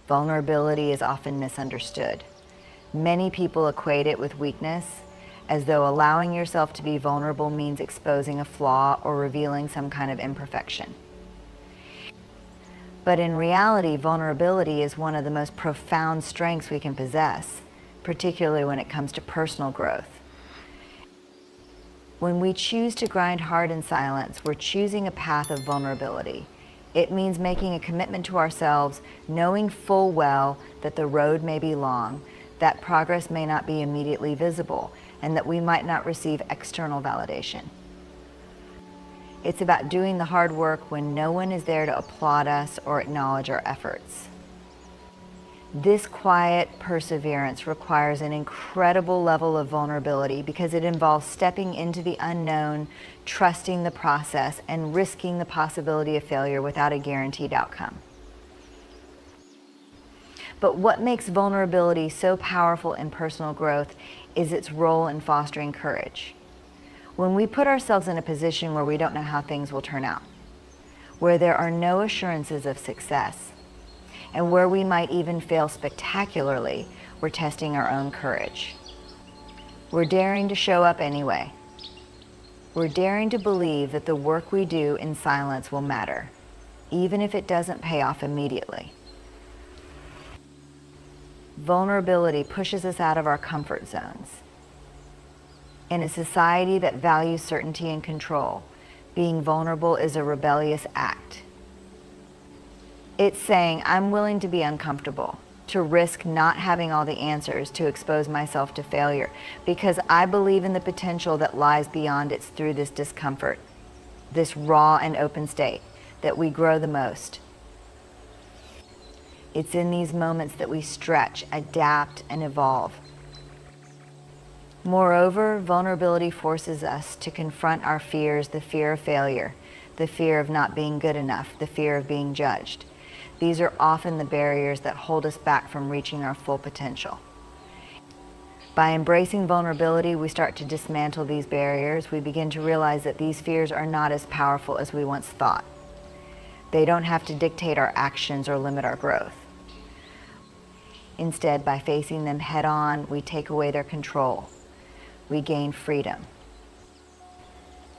Vulnerability is often misunderstood. Many people equate it with weakness, as though allowing yourself to be vulnerable means exposing a flaw or revealing some kind of imperfection. But in reality, vulnerability is one of the most profound strengths we can possess, particularly when it comes to personal growth. When we choose to grind hard in silence, we're choosing a path of vulnerability. It means making a commitment to ourselves, knowing full well that the road may be long, that progress may not be immediately visible, and that we might not receive external validation. It's about doing the hard work when no one is there to applaud us or acknowledge our efforts. This quiet perseverance requires an incredible level of vulnerability because it involves stepping into the unknown, trusting the process, and risking the possibility of failure without a guaranteed outcome. But what makes vulnerability so powerful in personal growth is its role in fostering courage. When we put ourselves in a position where we don't know how things will turn out, where there are no assurances of success, and where we might even fail spectacularly, we're testing our own courage. We're daring to show up anyway. We're daring to believe that the work we do in silence will matter, even if it doesn't pay off immediately. Vulnerability pushes us out of our comfort zones. In a society that values certainty and control, being vulnerable is a rebellious act. It's saying, I'm willing to be uncomfortable, to risk not having all the answers, to expose myself to failure, because I believe in the potential that lies beyond it through this discomfort, this raw and open state, that we grow the most. It's in these moments that we stretch, adapt, and evolve. Moreover, vulnerability forces us to confront our fears, the fear of failure, the fear of not being good enough, the fear of being judged. These are often the barriers that hold us back from reaching our full potential. By embracing vulnerability, we start to dismantle these barriers. We begin to realize that these fears are not as powerful as we once thought. They don't have to dictate our actions or limit our growth. Instead, by facing them head on, we take away their control. We gain freedom.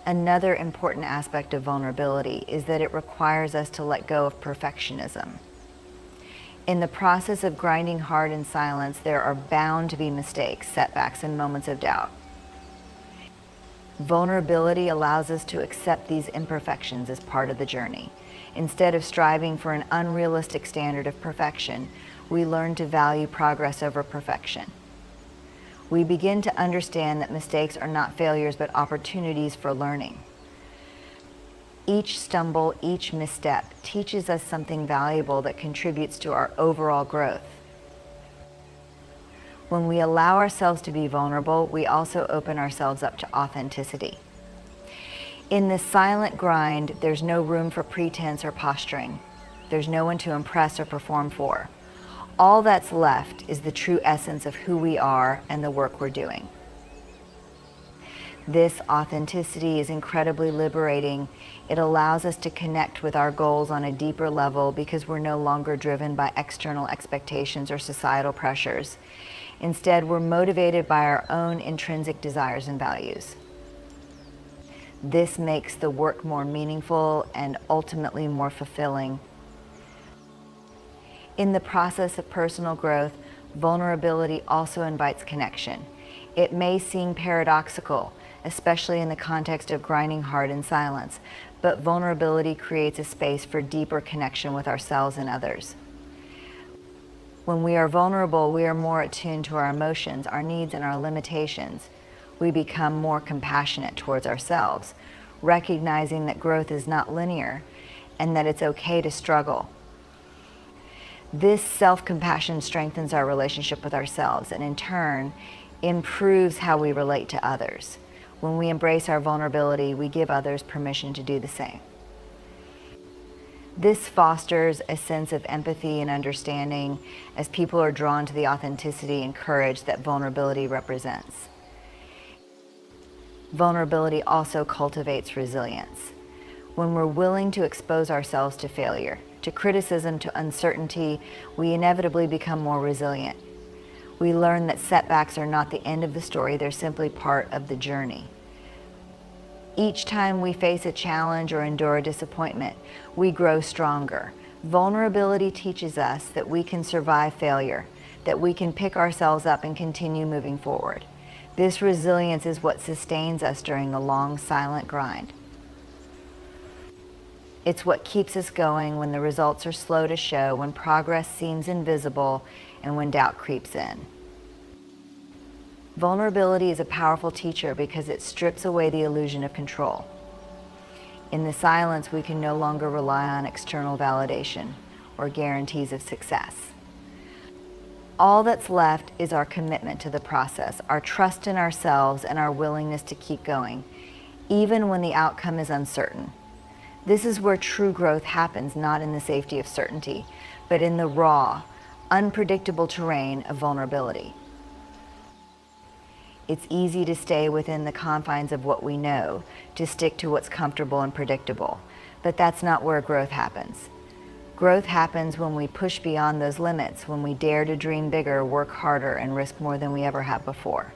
Another important aspect of vulnerability is that it requires us to let go of perfectionism. In the process of grinding hard in silence, there are bound to be mistakes, setbacks, and moments of doubt. Vulnerability allows us to accept these imperfections as part of the journey. Instead of striving for an unrealistic standard of perfection, we learn to value progress over perfection. We begin to understand that mistakes are not failures but opportunities for learning. Each stumble, each misstep teaches us something valuable that contributes to our overall growth. When we allow ourselves to be vulnerable, we also open ourselves up to authenticity. In this silent grind, there's no room for pretense or posturing. There's no one to impress or perform for. All that's left is the true essence of who we are and the work we're doing. This authenticity is incredibly liberating. It allows us to connect with our goals on a deeper level because we're no longer driven by external expectations or societal pressures. Instead, we're motivated by our own intrinsic desires and values. This makes the work more meaningful and ultimately more fulfilling. In the process of personal growth, vulnerability also invites connection. It may seem paradoxical, especially in the context of grinding hard in silence, but vulnerability creates a space for deeper connection with ourselves and others. When we are vulnerable, we are more attuned to our emotions, our needs, and our limitations. We become more compassionate towards ourselves, recognizing that growth is not linear and that it's okay to struggle. This self-compassion strengthens our relationship with ourselves and in turn improves how we relate to others. When we embrace our vulnerability, we give others permission to do the same. This fosters a sense of empathy and understanding as people are drawn to the authenticity and courage that vulnerability represents. Vulnerability also cultivates resilience. When we're willing to expose ourselves to failure, to to criticism to uncertainty, we inevitably become more resilient. We learn that setbacks are not the end of the story, they're simply part of the journey. Each time we face a challenge or endure a disappointment, we grow stronger. Vulnerability teaches us that we can survive failure, that we can pick ourselves up and continue moving forward. This resilience is what sustains us during the long, silent grind. It's what keeps us going when the results are slow to show, when progress seems invisible, and when doubt creeps in. Vulnerability is a powerful teacher because it strips away the illusion of control. In the silence, we can no longer rely on external validation or guarantees of success. All that's left is our commitment to the process, our trust in ourselves, and our willingness to keep going, even when the outcome is uncertain. This is where true growth happens, not in the safety of certainty, but in the raw, unpredictable terrain of vulnerability. It's easy to stay within the confines of what we know, to stick to what's comfortable and predictable, but that's not where growth happens. Growth happens when we push beyond those limits, when we dare to dream bigger, work harder, and risk more than we ever have before.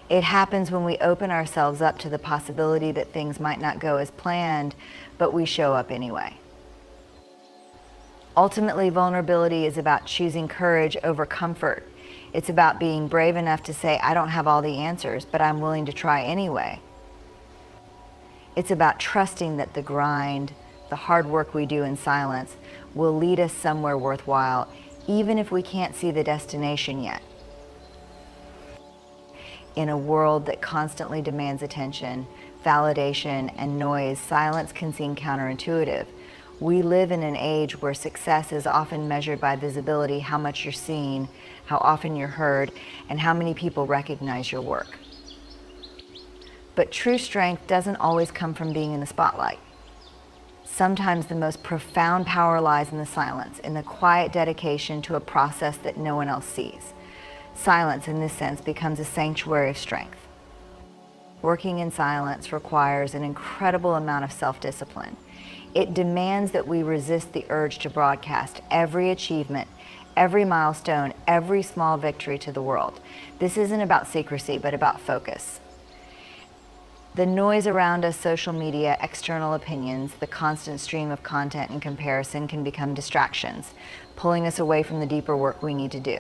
It happens when we open ourselves up to the possibility that things might not go as planned, but we show up anyway. Ultimately, vulnerability is about choosing courage over comfort. It's about being brave enough to say, I don't have all the answers, but I'm willing to try anyway. It's about trusting that the grind, the hard work we do in silence, will lead us somewhere worthwhile, even if we can't see the destination yet. In a world that constantly demands attention, validation, and noise, silence can seem counterintuitive. We live in an age where success is often measured by visibility, how much you're seen, how often you're heard, and how many people recognize your work. But true strength doesn't always come from being in the spotlight. Sometimes the most profound power lies in the silence, in the quiet dedication to a process that no one else sees. Silence, in this sense, becomes a sanctuary of strength. Working in silence requires an incredible amount of self-discipline. It demands that we resist the urge to broadcast every achievement, every milestone, every small victory to the world. This isn't about secrecy, but about focus. The noise around us, social media, external opinions, the constant stream of content and comparison can become distractions, pulling us away from the deeper work we need to do.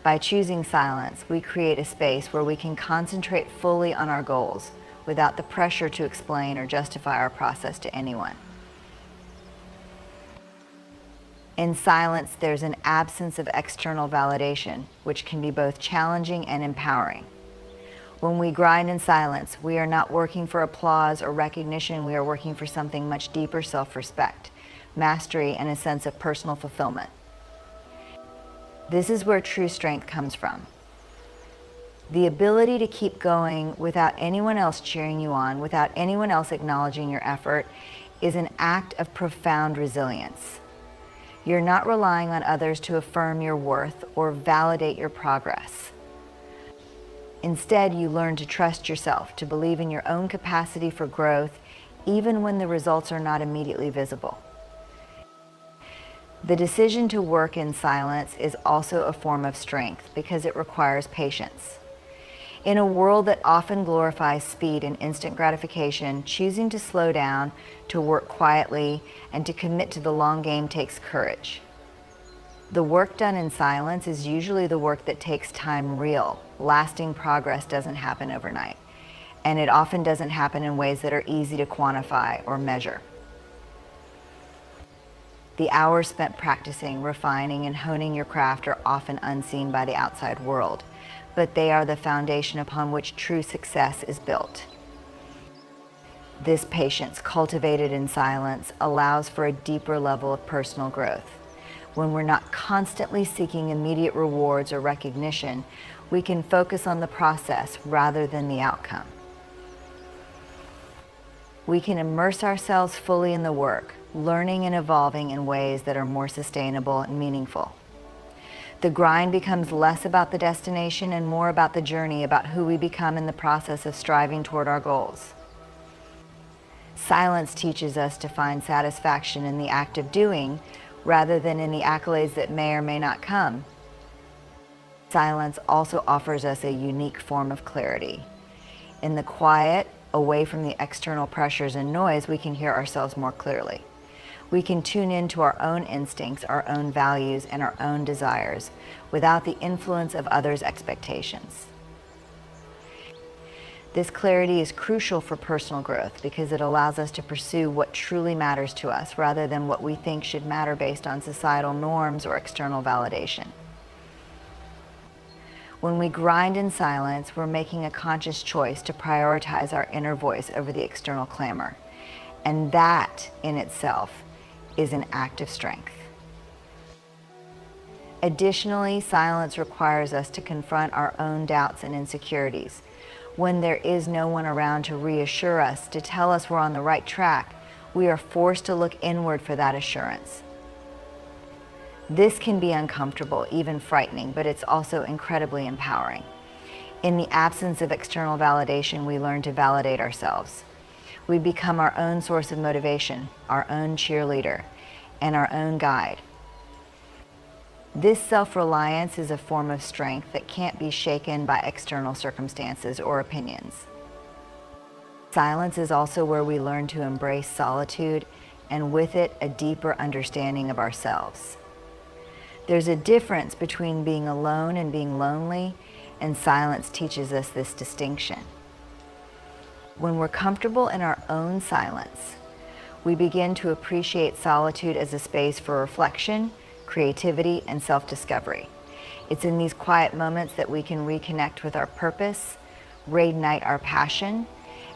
By choosing silence, we create a space where we can concentrate fully on our goals without the pressure to explain or justify our process to anyone. In silence, there's an absence of external validation, which can be both challenging and empowering. When we grind in silence, we are not working for applause or recognition, we are working for something much deeper: self-respect, mastery, and a sense of personal fulfillment. This is where true strength comes from. The ability to keep going without anyone else cheering you on, without anyone else acknowledging your effort, is an act of profound resilience. You're not relying on others to affirm your worth or validate your progress. Instead, you learn to trust yourself, to believe in your own capacity for growth, even when the results are not immediately visible. The decision to work in silence is also a form of strength because it requires patience. In a world that often glorifies speed and instant gratification, choosing to slow down, to work quietly, and to commit to the long game takes courage. The work done in silence is usually the work that takes time. Real, lasting progress doesn't happen overnight, and it often doesn't happen in ways that are easy to quantify or measure. The hours spent practicing, refining, and honing your craft are often unseen by the outside world, but they are the foundation upon which true success is built. This patience, cultivated in silence, allows for a deeper level of personal growth. When we're not constantly seeking immediate rewards or recognition, we can focus on the process rather than the outcome. We can immerse ourselves fully in the work, learning and evolving in ways that are more sustainable and meaningful. The grind becomes less about the destination and more about the journey, about who we become in the process of striving toward our goals. Silence teaches us to find satisfaction in the act of doing rather than in the accolades that may or may not come. Silence also offers us a unique form of clarity. In the quiet, away from the external pressures and noise, we can hear ourselves more clearly. We can tune into our own instincts, our own values, and our own desires without the influence of others' expectations. This clarity is crucial for personal growth because it allows us to pursue what truly matters to us rather than what we think should matter based on societal norms or external validation. When we grind in silence, we're making a conscious choice to prioritize our inner voice over the external clamor. And that in itself is an act of strength. Additionally, silence requires us to confront our own doubts and insecurities. When there is no one around to reassure us, to tell us we're on the right track, we are forced to look inward for that assurance. This can be uncomfortable, even frightening, but it's also incredibly empowering. In the absence of external validation, we learn to validate ourselves. We become our own source of motivation, our own cheerleader, and our own guide. This self-reliance is a form of strength that can't be shaken by external circumstances or opinions. Silence is also where we learn to embrace solitude, and with it, a deeper understanding of ourselves. There's a difference between being alone and being lonely, and silence teaches us this distinction. When we're comfortable in our own silence, we begin to appreciate solitude as a space for reflection, creativity, and self-discovery. It's in these quiet moments that we can reconnect with our purpose, reignite our passion,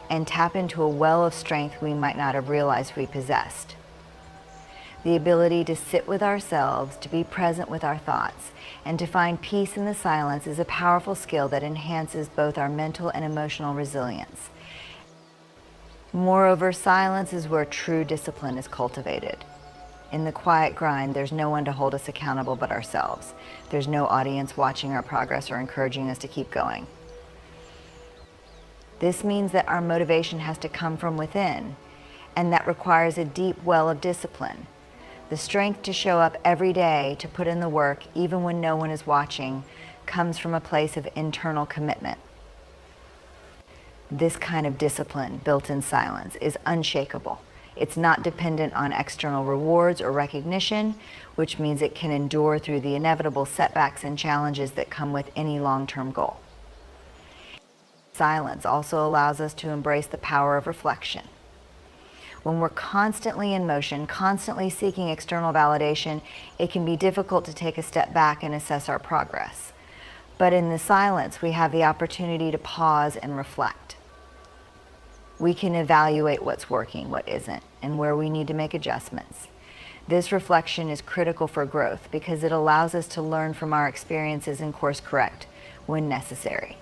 and tap into a well of strength we might not have realized we possessed. The ability to sit with ourselves, to be present with our thoughts, and to find peace in the silence is a powerful skill that enhances both our mental and emotional resilience. Moreover, silence is where true discipline is cultivated. In the quiet grind, there's no one to hold us accountable but ourselves. There's no audience watching our progress or encouraging us to keep going. This means that our motivation has to come from within, and that requires a deep well of discipline. The strength to show up every day, to put in the work, even when no one is watching, comes from a place of internal commitment. This kind of discipline, built in silence, is unshakable. It's not dependent on external rewards or recognition, which means it can endure through the inevitable setbacks and challenges that come with any long-term goal. Silence also allows us to embrace the power of reflection. When we're constantly in motion, constantly seeking external validation, it can be difficult to take a step back and assess our progress. But in the silence, we have the opportunity to pause and reflect. We can evaluate what's working, what isn't, and where we need to make adjustments. This reflection is critical for growth because it allows us to learn from our experiences and course correct when necessary.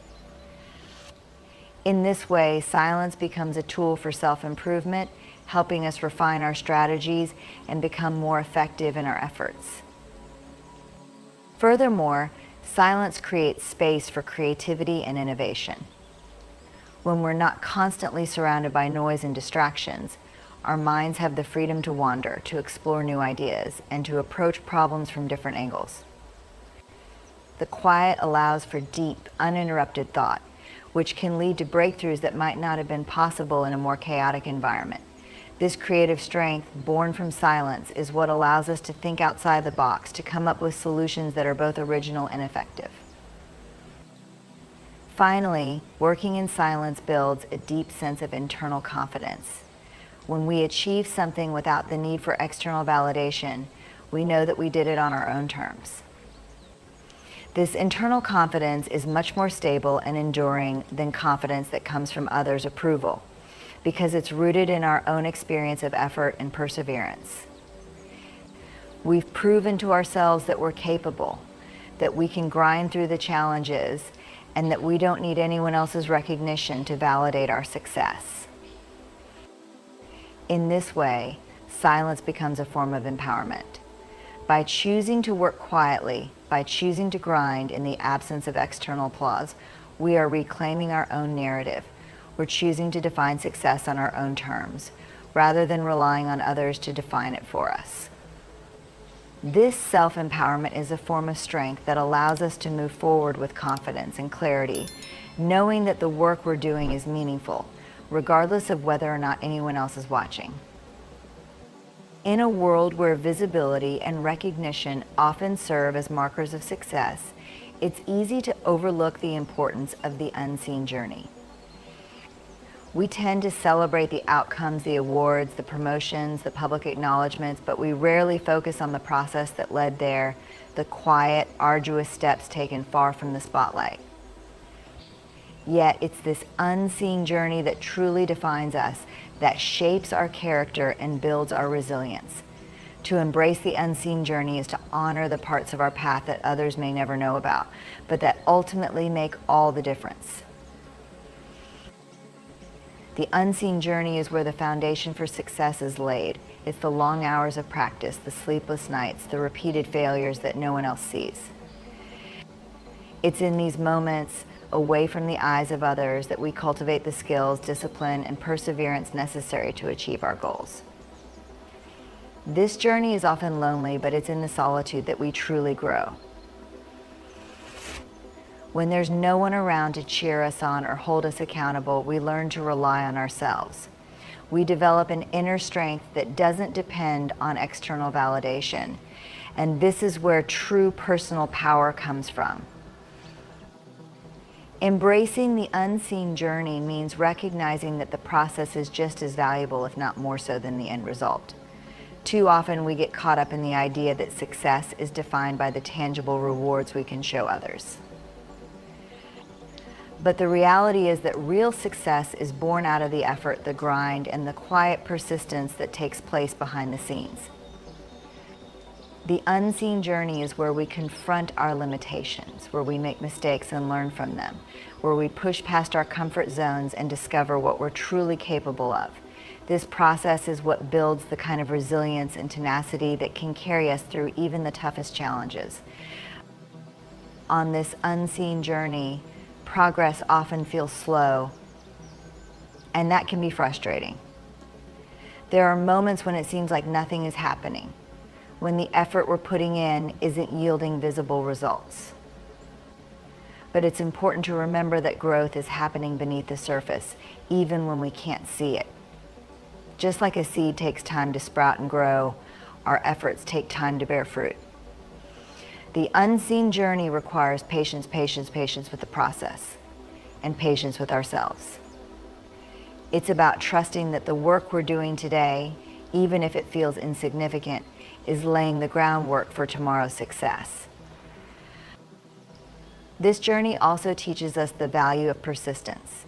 In this way, silence becomes a tool for self-improvement, helping us refine our strategies and become more effective in our efforts. Furthermore, silence creates space for creativity and innovation. When we're not constantly surrounded by noise and distractions, our minds have the freedom to wander, to explore new ideas, and to approach problems from different angles. The quiet allows for deep, uninterrupted thought, which can lead to breakthroughs that might not have been possible in a more chaotic environment. This creative strength, born from silence, is what allows us to think outside the box, to come up with solutions that are both original and effective. Finally, working in silence builds a deep sense of internal confidence. When we achieve something without the need for external validation, we know that we did it on our own terms. This internal confidence is much more stable and enduring than confidence that comes from others' approval, because it's rooted in our own experience of effort and perseverance. We've proven to ourselves that we're capable, that we can grind through the challenges, and that we don't need anyone else's recognition to validate our success. In this way, silence becomes a form of empowerment. By choosing to work quietly, by choosing to grind in the absence of external applause, we are reclaiming our own narrative. We're choosing to define success on our own terms. rather than relying on others to define it for us. This self-empowerment is a form of strength that allows us to move forward with confidence and clarity, knowing that the work we're doing is meaningful, regardless of whether or not anyone else is watching. In a world where visibility and recognition often serve as markers of success, it's easy to overlook the importance of the unseen journey. We tend to celebrate the outcomes, the awards, the promotions, the public acknowledgments, but we rarely focus on the process that led there, the quiet, arduous steps taken far from the spotlight. Yet it's this unseen journey that truly defines us, that shapes our character and builds our resilience. To embrace the unseen journey is to honor the parts of our path that others may never know about, but that ultimately make all the difference. The unseen journey is where the foundation for success is laid. It's the long hours of practice, the sleepless nights, the repeated failures that no one else sees. It's in these moments, away from the eyes of others, that we cultivate the skills, discipline, and perseverance necessary to achieve our goals. This journey is often lonely, but it's in the solitude that we truly grow. When there's no one around to cheer us on or hold us accountable, we learn to rely on ourselves. We develop an inner strength that doesn't depend on external validation. And this is where true personal power comes from. Embracing the unseen journey means recognizing that the process is just as valuable, if not more so, than the end result. Too often we get caught up in the idea that success is defined by the tangible rewards we can show others. But the reality is that real success is born out of the effort, the grind, and the quiet persistence that takes place behind the scenes. The unseen journey is where we confront our limitations, where we make mistakes and learn from them, where we push past our comfort zones and discover what we're truly capable of. This process is what builds the kind of resilience and tenacity that can carry us through even the toughest challenges. On this unseen journey, progress often feels slow, and that can be frustrating. There are moments when it seems like nothing is happening, when the effort we're putting in isn't yielding visible results. But it's important to remember that growth is happening beneath the surface, even when we can't see it. Just like a seed takes time to sprout and grow, our efforts take time to bear fruit. The unseen journey requires patience, patience, patience with the process, and patience with ourselves. It's about trusting that the work we're doing today, even if it feels insignificant, is laying the groundwork for tomorrow's success. This journey also teaches us the value of persistence.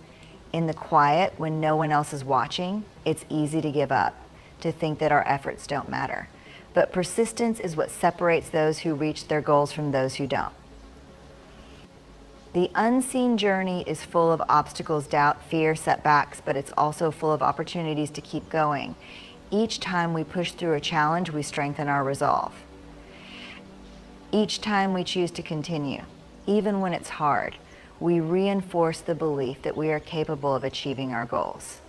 In the quiet, when no one else is watching, it's easy to give up, to think that our efforts don't matter. But persistence is what separates those who reach their goals from those who don't. The unseen journey is full of obstacles, doubt, fear, setbacks, but it's also full of opportunities to keep going. Each time we push through a challenge, we strengthen our resolve. Each time we choose to continue, even when it's hard, we reinforce the belief that we are capable of achieving our goals.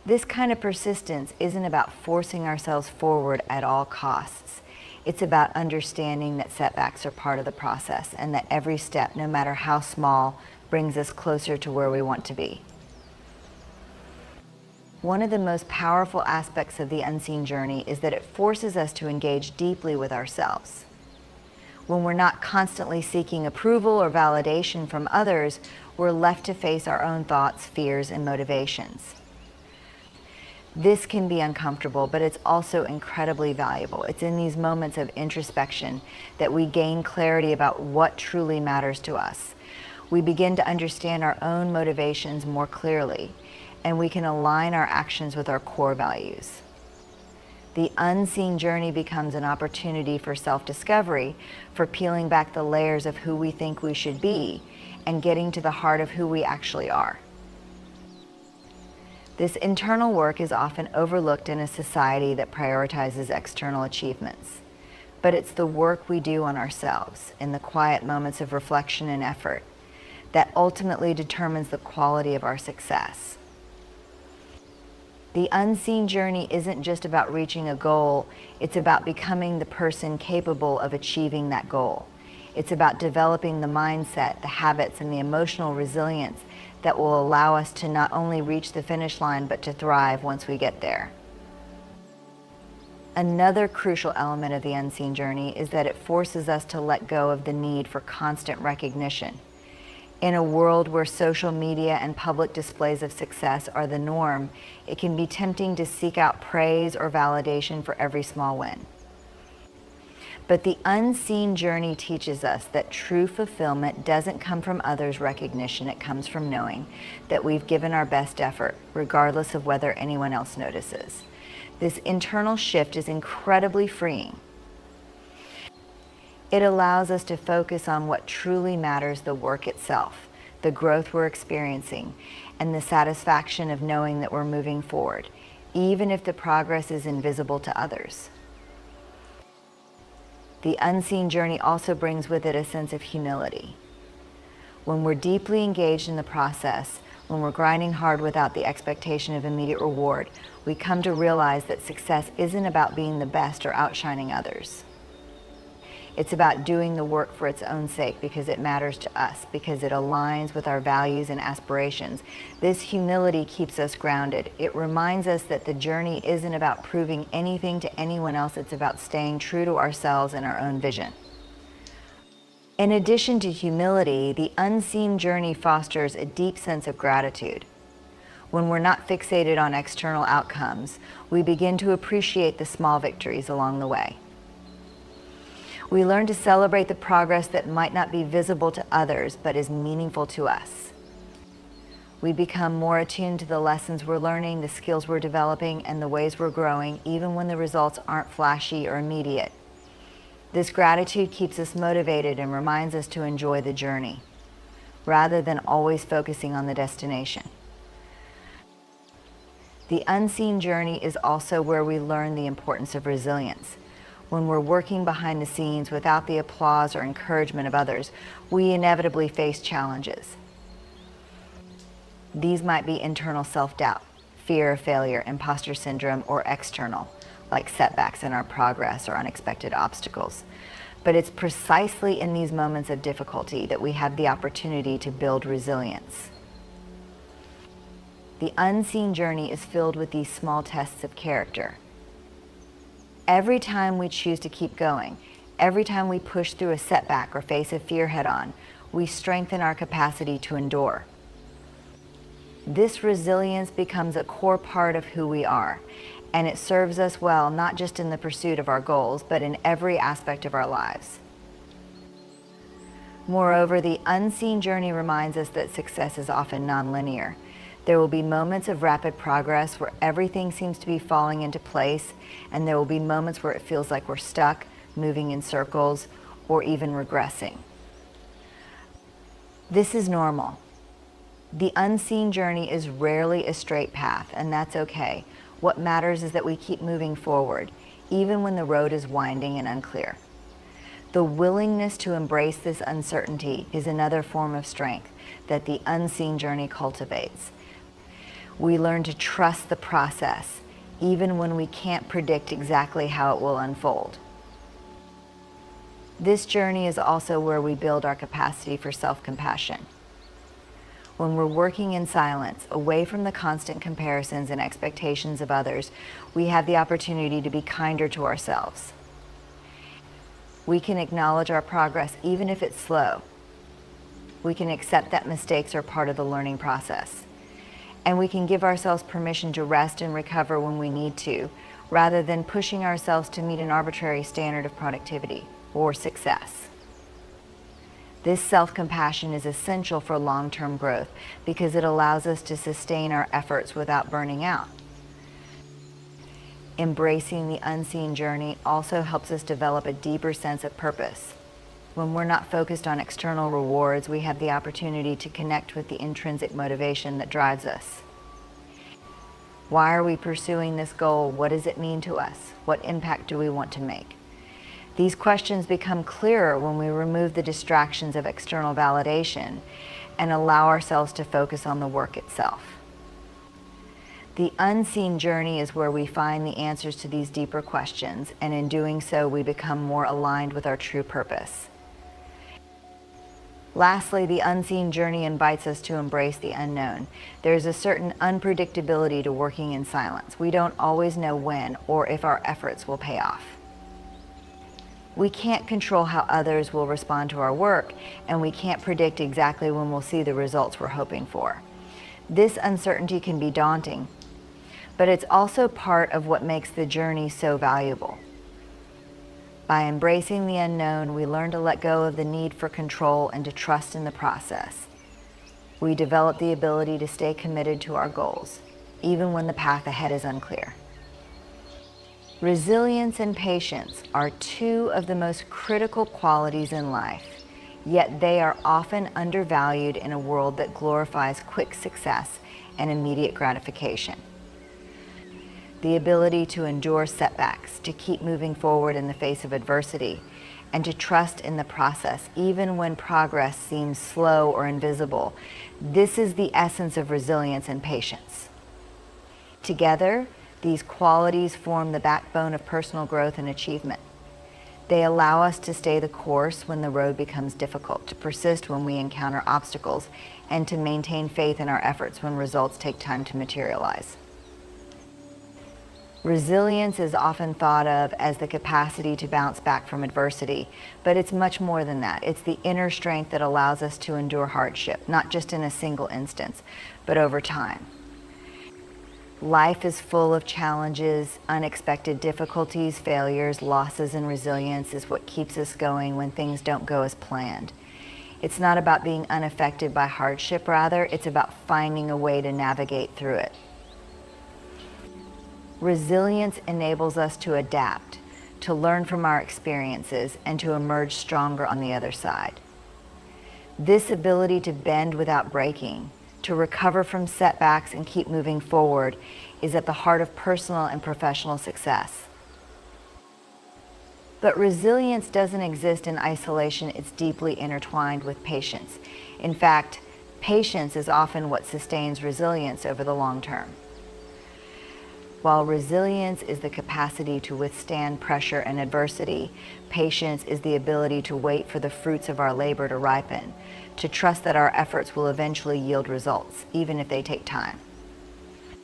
This kind of persistence isn't about forcing ourselves forward at all costs. It's about understanding that setbacks are part of the process and that every step, no matter how small, brings us closer to where we want to be. One of the most powerful aspects of the unseen journey is that it forces us to engage deeply with ourselves. When we're not constantly seeking approval or validation from others, we're left to face our own thoughts, fears, and motivations. This can be uncomfortable, but it's also incredibly valuable. It's in these moments of introspection that we gain clarity about what truly matters to us. We begin to understand our own motivations more clearly, and we can align our actions with our core values. The unseen journey becomes an opportunity for self-discovery, for peeling back the layers of who we think we should be, and getting to the heart of who we actually are. This internal work is often overlooked in a society that prioritizes external achievements. But it's the work we do on ourselves, in the quiet moments of reflection and effort, that ultimately determines the quality of our success. The unseen journey isn't just about reaching a goal, it's about becoming the person capable of achieving that goal. It's about developing the mindset, the habits, and the emotional resilience that will allow us to not only reach the finish line, but to thrive once we get there. Another crucial element of the unseen journey is that it forces us to let go of the need for constant recognition. In a world where social media and public displays of success are the norm, it can be tempting to seek out praise or validation for every small win. But the unseen journey teaches us that true fulfillment doesn't come from others' recognition, it comes from knowing that we've given our best effort, regardless of whether anyone else notices. This internal shift is incredibly freeing. It allows us to focus on what truly matters, the work itself, the growth we're experiencing, and the satisfaction of knowing that we're moving forward, even if the progress is invisible to others. The unseen journey also brings with it a sense of humility. When we're deeply engaged in the process, when we're grinding hard without the expectation of immediate reward, we come to realize that success isn't about being the best or outshining others. It's about doing the work for its own sake because it matters to us, because it aligns with our values and aspirations. This humility keeps us grounded. It reminds us that the journey isn't about proving anything to anyone else. It's about staying true to ourselves and our own vision. In addition to humility, the unseen journey fosters a deep sense of gratitude. When we're not fixated on external outcomes, we begin to appreciate the small victories along the way. We learn to celebrate the progress that might not be visible to others, but is meaningful to us. We become more attuned to the lessons we're learning, the skills we're developing, and the ways we're growing, even when the results aren't flashy or immediate. This gratitude keeps us motivated and reminds us to enjoy the journey, rather than always focusing on the destination. The unseen journey is also where we learn the importance of resilience. When we're working behind the scenes without the applause or encouragement of others, we inevitably face challenges. These might be internal self-doubt, fear of failure, imposter syndrome, or external, like setbacks in our progress or unexpected obstacles. But it's precisely in these moments of difficulty that we have the opportunity to build resilience. The unseen journey is filled with these small tests of character. Every time we choose to keep going, every time we push through a setback or face a fear head-on, we strengthen our capacity to endure. This resilience becomes a core part of who we are, and it serves us well not just in the pursuit of our goals, but in every aspect of our lives. Moreover, the unseen journey reminds us that success is often nonlinear. There will be moments of rapid progress where everything seems to be falling into place, and there will be moments where it feels like we're stuck, moving in circles, or even regressing. This is normal. The unseen journey is rarely a straight path, and that's okay. What matters is that we keep moving forward, even when the road is winding and unclear. The willingness to embrace this uncertainty is another form of strength that the unseen journey cultivates. We learn to trust the process, even when we can't predict exactly how it will unfold. This journey is also where we build our capacity for self-compassion. When we're working in silence, away from the constant comparisons and expectations of others, we have the opportunity to be kinder to ourselves. We can acknowledge our progress even if it's slow. We can accept that mistakes are part of the learning process. And we can give ourselves permission to rest and recover when we need to, rather than pushing ourselves to meet an arbitrary standard of productivity or success. This self-compassion is essential for long-term growth because it allows us to sustain our efforts without burning out. Embracing the unseen journey also helps us develop a deeper sense of purpose. When we're not focused on external rewards, we have the opportunity to connect with the intrinsic motivation that drives us. Why are we pursuing this goal? What does it mean to us? What impact do we want to make? These questions become clearer when we remove the distractions of external validation and allow ourselves to focus on the work itself. The unseen journey is where we find the answers to these deeper questions, and in doing so, we become more aligned with our true purpose. Lastly, the unseen journey invites us to embrace the unknown. There's a certain unpredictability to working in silence. We don't always know when or if our efforts will pay off. We can't control how others will respond to our work, and we can't predict exactly when we'll see the results we're hoping for. This uncertainty can be daunting, but it's also part of what makes the journey so valuable. By embracing the unknown, we learn to let go of the need for control and to trust in the process. We develop the ability to stay committed to our goals, even when the path ahead is unclear. Resilience and patience are two of the most critical qualities in life, yet they are often undervalued in a world that glorifies quick success and immediate gratification. The ability to endure setbacks, to keep moving forward in the face of adversity, and to trust in the process even when progress seems slow or invisible. This is the essence of resilience and patience. Together, these qualities form the backbone of personal growth and achievement. They allow us to stay the course when the road becomes difficult, to persist when we encounter obstacles, and to maintain faith in our efforts when results take time to materialize. Resilience is often thought of as the capacity to bounce back from adversity, but it's much more than that. It's the inner strength that allows us to endure hardship, not just in a single instance, but over time. Life is full of challenges, unexpected difficulties, failures, losses, and resilience is what keeps us going when things don't go as planned. It's not about being unaffected by hardship, rather, it's about finding a way to navigate through it. Resilience enables us to adapt, to learn from our experiences, and to emerge stronger on the other side. This ability to bend without breaking, to recover from setbacks and keep moving forward, is at the heart of personal and professional success. But resilience doesn't exist in isolation, it's deeply intertwined with patience. In fact, patience is often what sustains resilience over the long term. While resilience is the capacity to withstand pressure and adversity, patience is the ability to wait for the fruits of our labor to ripen, to trust that our efforts will eventually yield results, even if they take time.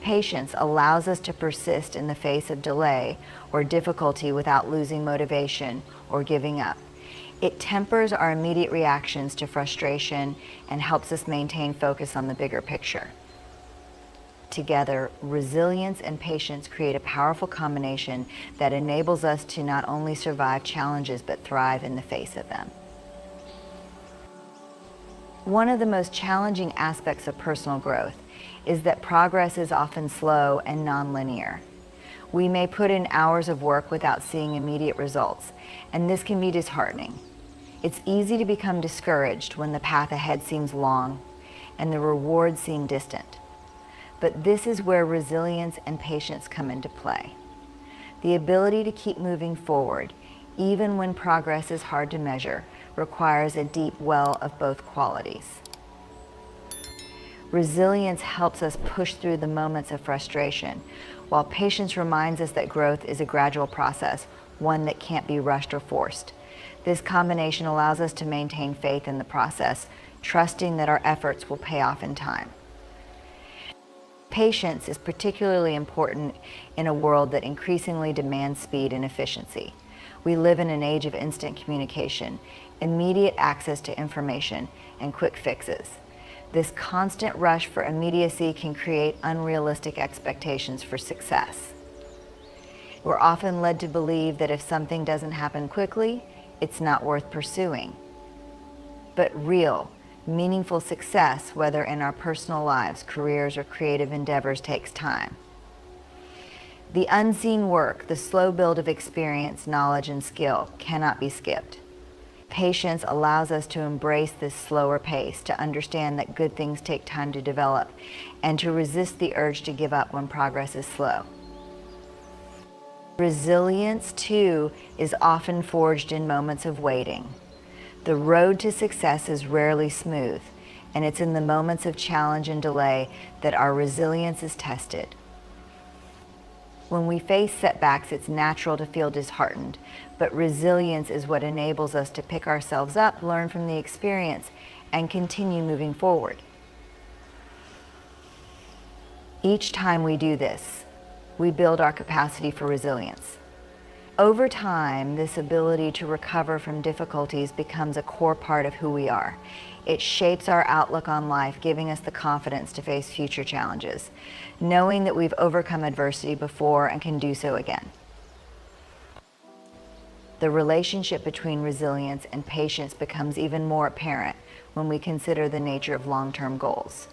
Patience allows us to persist in the face of delay or difficulty without losing motivation or giving up. It tempers our immediate reactions to frustration and helps us maintain focus on the bigger picture. Together, resilience and patience create a powerful combination that enables us to not only survive challenges but thrive in the face of them. One of the most challenging aspects of personal growth is that progress is often slow and nonlinear. We may put in hours of work without seeing immediate results, and this can be disheartening. It's easy to become discouraged when the path ahead seems long and the rewards seem distant. But this is where resilience and patience come into play. The ability to keep moving forward, even when progress is hard to measure, requires a deep well of both qualities. Resilience helps us push through the moments of frustration, while patience reminds us that growth is a gradual process, one that can't be rushed or forced. This combination allows us to maintain faith in the process, trusting that our efforts will pay off in time. Patience is particularly important in a world that increasingly demands speed and efficiency. We live in an age of instant communication, immediate access to information, and quick fixes. This constant rush for immediacy can create unrealistic expectations for success. We're often led to believe that if something doesn't happen quickly, it's not worth pursuing. But real, meaningful success, whether in our personal lives, careers, or creative endeavors, takes time. The unseen work, the slow build of experience, knowledge, and skill cannot be skipped. Patience allows us to embrace this slower pace, to understand that good things take time to develop, and to resist the urge to give up when progress is slow. Resilience, too, is often forged in moments of waiting. The road to success is rarely smooth, and it's in the moments of challenge and delay that our resilience is tested. When we face setbacks, it's natural to feel disheartened, but resilience is what enables us to pick ourselves up, learn from the experience, and continue moving forward. Each time we do this, we build our capacity for resilience. Over time, this ability to recover from difficulties becomes a core part of who we are. It shapes our outlook on life, giving us the confidence to face future challenges, knowing that we've overcome adversity before and can do so again. The relationship between resilience and patience becomes even more apparent when we consider the nature of long-term goals.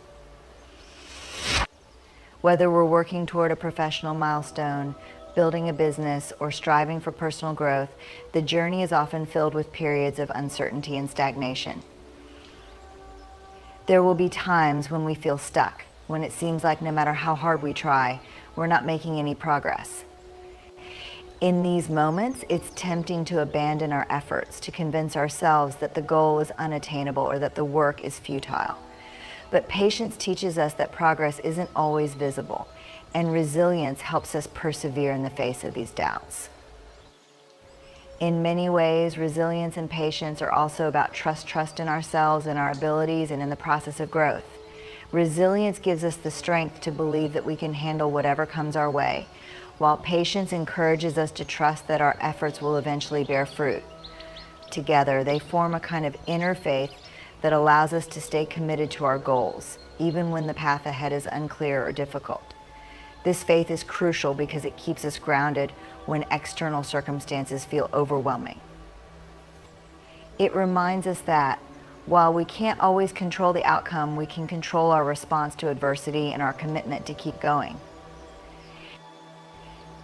Whether we're working toward a professional milestone, building a business, or striving for personal growth, the journey is often filled with periods of uncertainty and stagnation. There will be times when we feel stuck, when it seems like no matter how hard we try, we're not making any progress. In these moments, it's tempting to abandon our efforts, to convince ourselves that the goal is unattainable or that the work is futile. But patience teaches us that progress isn't always visible, and resilience helps us persevere in the face of these doubts. In many ways, resilience and patience are also about trust in ourselves and our abilities and in the process of growth. Resilience gives us the strength to believe that we can handle whatever comes our way, while patience encourages us to trust that our efforts will eventually bear fruit. Together, they form a kind of inner faith that allows us to stay committed to our goals, even when the path ahead is unclear or difficult. This faith is crucial because it keeps us grounded when external circumstances feel overwhelming. It reminds us that while we can't always control the outcome, we can control our response to adversity and our commitment to keep going.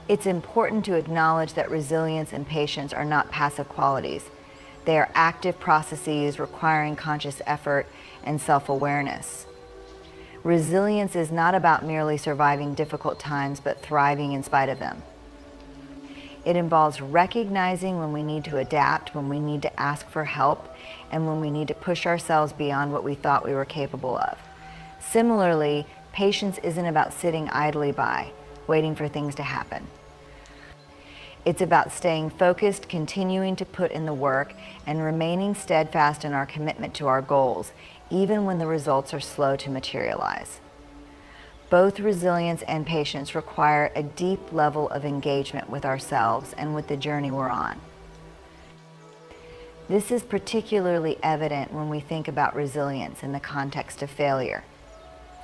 It's important to acknowledge that resilience and patience are not passive qualities. They are active processes requiring conscious effort and self-awareness. Resilience is not about merely surviving difficult times, but thriving in spite of them. It involves recognizing when we need to adapt, when we need to ask for help, and when we need to push ourselves beyond what we thought we were capable of. Similarly, patience isn't about sitting idly by, waiting for things to happen. It's about staying focused, continuing to put in the work, and remaining steadfast in our commitment to our goals, even when the results are slow to materialize. Both resilience and patience require a deep level of engagement with ourselves and with the journey we're on. This is particularly evident when we think about resilience in the context of failure.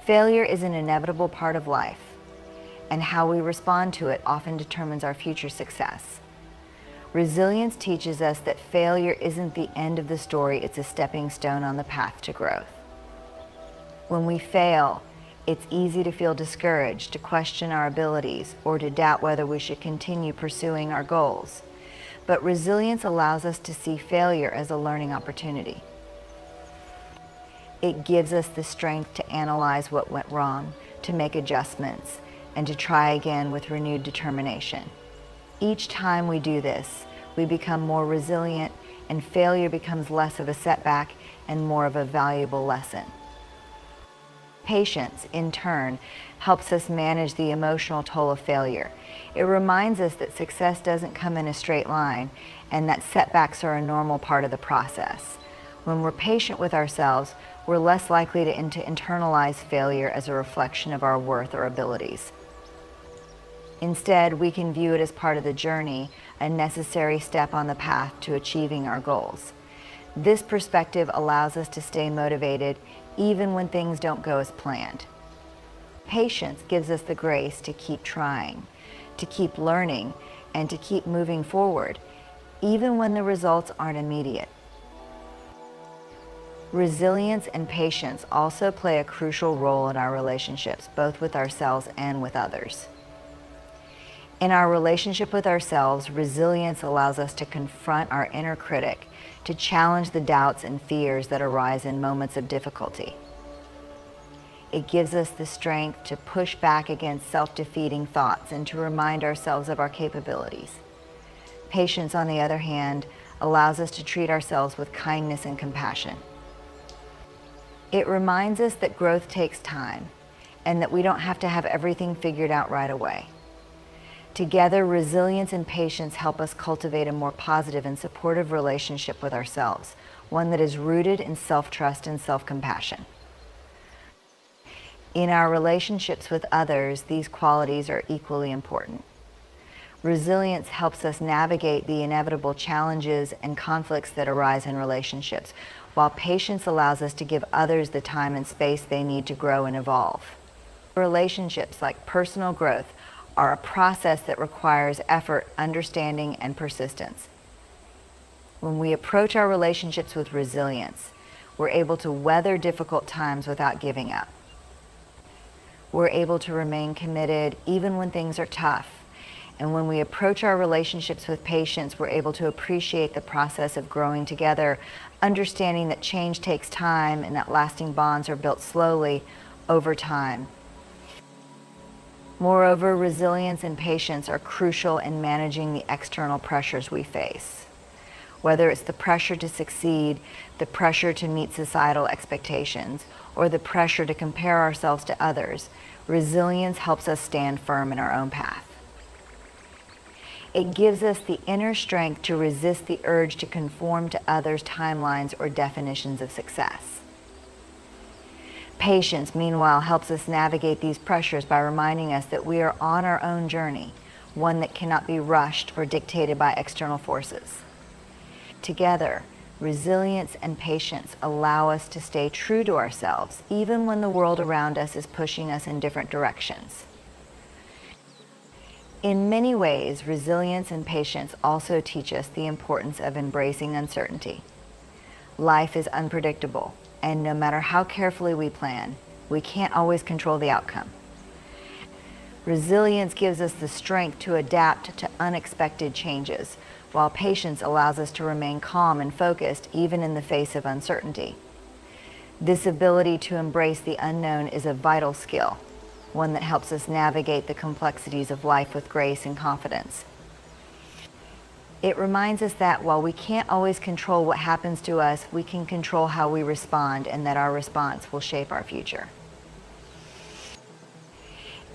Failure is an inevitable part of life, and how we respond to it often determines our future success. Resilience teaches us that failure isn't the end of the story, it's a stepping stone on the path to growth. When we fail, it's easy to feel discouraged, to question our abilities, or to doubt whether we should continue pursuing our goals. But resilience allows us to see failure as a learning opportunity. It gives us the strength to analyze what went wrong, to make adjustments, and to try again with renewed determination. Each time we do this, we become more resilient, and failure becomes less of a setback and more of a valuable lesson. Patience, in turn, helps us manage the emotional toll of failure. It reminds us that success doesn't come in a straight line and that setbacks are a normal part of the process. When we're patient with ourselves, we're less likely to internalize failure as a reflection of our worth or abilities. Instead, we can view it as part of the journey, a necessary step on the path to achieving our goals. This perspective allows us to stay motivated even when things don't go as planned. Patience gives us the grace to keep trying, to keep learning, and to keep moving forward, even when the results aren't immediate. Resilience and patience also play a crucial role in our relationships, both with ourselves and with others. In our relationship with ourselves, resilience allows us to confront our inner critic, to challenge the doubts and fears that arise in moments of difficulty. It gives us the strength to push back against self-defeating thoughts and to remind ourselves of our capabilities. Patience, on the other hand, allows us to treat ourselves with kindness and compassion. It reminds us that growth takes time and that we don't have to have everything figured out right away. Together, resilience and patience help us cultivate a more positive and supportive relationship with ourselves, one that is rooted in self-trust and self-compassion. In our relationships with others, these qualities are equally important. Resilience helps us navigate the inevitable challenges and conflicts that arise in relationships, while patience allows us to give others the time and space they need to grow and evolve. Relationships, like personal growth, are a process that requires effort, understanding, and persistence. When we approach our relationships with resilience, we're able to weather difficult times without giving up. We're able to remain committed even when things are tough. And when we approach our relationships with patience, we're able to appreciate the process of growing together, understanding that change takes time and that lasting bonds are built slowly over time. Moreover, resilience and patience are crucial in managing the external pressures we face. Whether it's the pressure to succeed, the pressure to meet societal expectations, or the pressure to compare ourselves to others, resilience helps us stand firm in our own path. It gives us the inner strength to resist the urge to conform to others' timelines or definitions of success. Patience, meanwhile, helps us navigate these pressures by reminding us that we are on our own journey, one that cannot be rushed or dictated by external forces. Together, resilience and patience allow us to stay true to ourselves, even when the world around us is pushing us in different directions. In many ways, resilience and patience also teach us the importance of embracing uncertainty. Life is unpredictable, and no matter how carefully we plan, we can't always control the outcome. Resilience gives us the strength to adapt to unexpected changes, while patience allows us to remain calm and focused even in the face of uncertainty. This ability to embrace the unknown is a vital skill, one that helps us navigate the complexities of life with grace and confidence. It reminds us that while we can't always control what happens to us, we can control how we respond, and that our response will shape our future.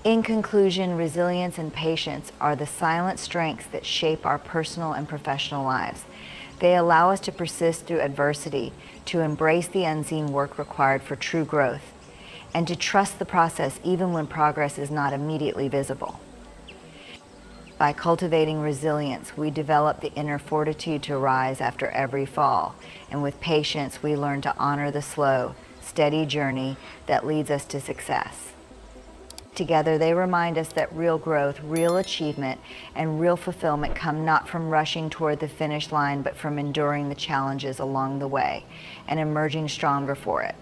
In conclusion, resilience and patience are the silent strengths that shape our personal and professional lives. They allow us to persist through adversity, to embrace the unseen work required for true growth, and to trust the process even when progress is not immediately visible. By cultivating resilience, we develop the inner fortitude to rise after every fall, and with patience, we learn to honor the slow, steady journey that leads us to success. Together, they remind us that real growth, real achievement, and real fulfillment come not from rushing toward the finish line, but from enduring the challenges along the way and emerging stronger for it.